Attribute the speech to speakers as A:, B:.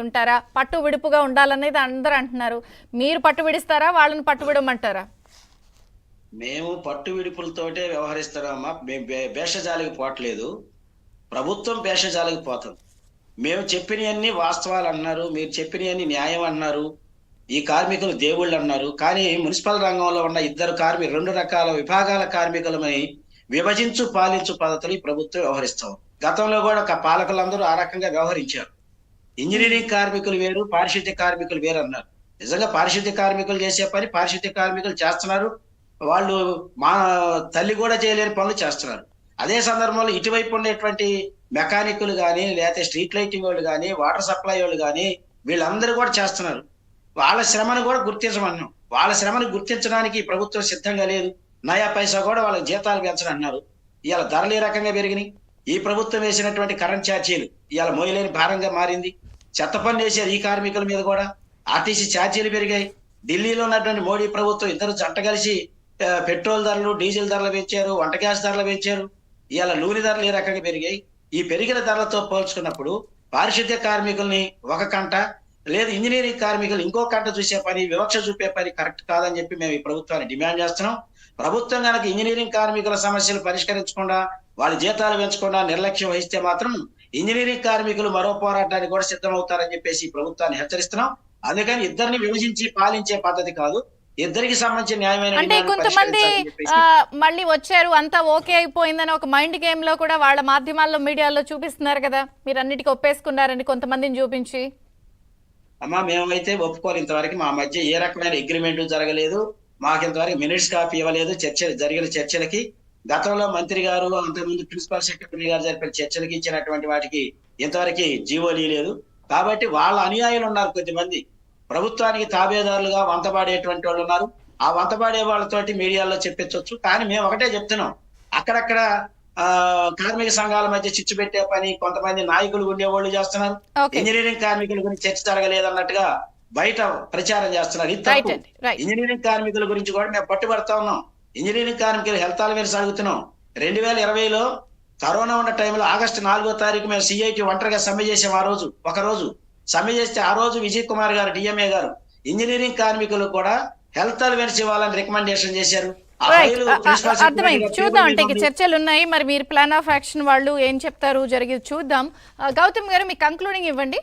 A: ఉంటారా? పట్టు విడుపుగా ఉండాలనేది అందరూ అంటున్నారు. మీరు పట్టు విడిస్తారా? వాళ్ళని పట్టు విడమంటారా?
B: మేము పట్టు విడుపులతోటే వ్యవహరిస్తామమ్మా. మేము భేషజాలకు పోవట్లేదు. ప్రభుత్వం భేషజాలకు పోతుంది. మేము చెప్పినవన్నీ వాస్తవాలు అన్నారు, మీరు చెప్పినవన్నీ న్యాయం అన్నారు, ఈ కార్మికులు దేవుళ్ళు అన్నారు. కానీ మున్సిపల్ రంగంలో ఉన్న రెండు రకాల విభాగాల కార్మికులమై విభజించు పాలించు పద్ధతులు ఈ ప్రభుత్వం వ్యవహరిస్తాం. గతంలో కూడా పాలకులందరూ ఆ రకంగా వ్యవహరించారు. ఇంజనీరింగ్ కార్మికులు వేరు, పారిశుద్ధ్య కార్మికులు వేరు అన్నారు. నిజంగా పారిశుద్ధ్య కార్మికులు చేసే పని పారిశుద్ధ్య కార్మికులు చేస్తున్నారు. వాళ్ళు మా తల్లి కూడా చేయలేని పనులు చేస్తున్నారు. అదే సందర్భంలో ఇటువైపు ఉండేటువంటి మెకానికులు కానీ, లేకపోతే స్ట్రీట్ లైటింగ్ వాళ్ళు కానీ, వాటర్ సప్లై వాళ్ళు కానీ, వీళ్ళందరూ కూడా చేస్తున్నారు. వాళ్ళ శ్రమను కూడా గుర్తించమన్నాం. వాళ్ళ శ్రమను గుర్తించడానికి ఈ ప్రభుత్వం సిద్ధంగా లేదు. నయా పైసా కూడా వాళ్ళకి జీతాలు పెంచనంటున్నారు. ఇవాళ ధరలు ఏ రకంగా పెరిగినాయి. ఈ ప్రభుత్వం వేసినటువంటి కరెంట్ ఛార్జీలు ఇవాళ మోయలేని భారంగా మారింది. చెత్త పన్ను వేసారు ఈ కార్మికుల మీద కూడా. ఆర్టీసీ ఛార్జీలు పెరిగాయి. ఢిల్లీలో ఉన్నటువంటి మోడీ ప్రభుత్వం ఇద్దరు జంట కలిసి పెట్రోల్ ధరలు, డీజిల్ ధరలు పెంచారు, వంట గ్యాస్ ధరలు పెంచారు. ఇవాళ నూనె ధరలు ఏ రకంగా పెరిగాయి. ఈ పెరిగిన ధరలతో పోల్చుకున్నప్పుడు పారిశుద్ధ్య కార్మికుల్ని ఒక కంట, లేదు ఇంజనీరింగ్ కార్మికులు ఇంకో కంట చూసే పని, వివక్ష చూపే పని కరెక్ట్ కాదని చెప్పి మేము ఈ ప్రభుత్వాన్ని డిమాండ్ చేస్తున్నాం. ప్రభుత్వం కనుక ఇంజనీరింగ్ కార్మికుల సమస్యలు పరిష్కరించకుండా, వాళ్ళ జీతాలు పెంచకుండా నిర్లక్ష్యం వహిస్తే మాత్రం ఇంజనీరింగ్ కార్మికులు మరో పోరాటానికి కూడా సిద్ధమవుతారని చెప్పేసి ఈ ప్రభుత్వాన్ని హెచ్చరిస్తున్నాం. అందుకని ఇద్దరిని విభజించి పాలించే పద్ధతి కాదు, ఇద్దరికి సంబంధించిన న్యాయమైన
A: అంటే కొంతమంది మళ్ళీ వచ్చారు అంతా ఓకే అయిపోయిందని ఒక మైండ్ గేమ్ లో కూడా వాళ్ళ మాధ్యమాల్లో మీడియాలో చూపిస్తున్నారు కదా, మీరు అన్నిటికీ ఒప్పేసుకున్నారని కొంతమందిని చూపించి.
B: అమ్మా మేమైతే ఒప్పుకోవాలి. ఇంతవరకు మా మధ్య ఏ రకమైన అగ్రిమెంట్ జరగలేదు. మాకు ఇంతవరకు మినిట్స్ కాపీ ఇవ్వలేదు. జరిగిన చర్చలకి గతంలో మంత్రి గారు, అంతకుముందు ప్రిన్సిపల్ సెక్రటరీ గారు జరిపిన చర్చలకి ఇచ్చినటువంటి వాటికి ఇంతవరకు జీవోలు లేదు. కాబట్టి వాళ్ళ అనుయాయులు ఉన్నారు కొద్దిమంది, ప్రభుత్వానికి తాబేదారులుగా వంతపాడేటువంటి వాళ్ళు ఉన్నారు. ఆ వంతపాడే వాళ్ళతోటి మీడియాలో చెప్పించవచ్చు. కానీ మేము ఒకటే చెప్తున్నాం, అక్కడక్కడ కార్మిక సంఘాల మధ్య చిచ్చు పెట్టే పని కొంతమంది నాయకులు ఉండేవాళ్ళు చేస్తున్నారు. ఇంజనీరింగ్ కార్మికుల గురించి చర్చ జరగలేదన్నట్టుగా బయట ప్రచారం చేస్తున్నారు. ఇది తప్పు. ఇంజనీరింగ్ కార్మికుల గురించి కూడా మేము పట్టుబడతా ఉన్నాం. ఇంజనీరింగ్ కార్మికులు హెల్త్ అలవెన్స్ అడుగుతున్నాం. 2020లో కరోనా ఉన్న టైంలో ఆగస్టు 4వ తారీఖు మేము సిఐటి ఒంటరిగా సమ్మె చేసాం. ఆ రోజు ఒకరోజు సమ్మె చేస్తే ఆ రోజు విజయ్ కుమార్ గారు డిఎంఏ గారు ఇంజనీరింగ్ కార్మికులకు కూడా హెల్త్ అలవెన్స్ ఇవ్వాలని రికమెండేషన్ చేశారు.
A: అర్థమైంది. చూద్దాం. అంటే చర్చలు ఉన్నాయి, మరి మీరు ప్లాన్ ఆఫ్ యాక్షన్ వాళ్ళు ఏం చెప్తారు జరిగేది చూద్దాం. గౌతమ్ గారు మీ కంక్లూడింగ్ ఇవ్వండి.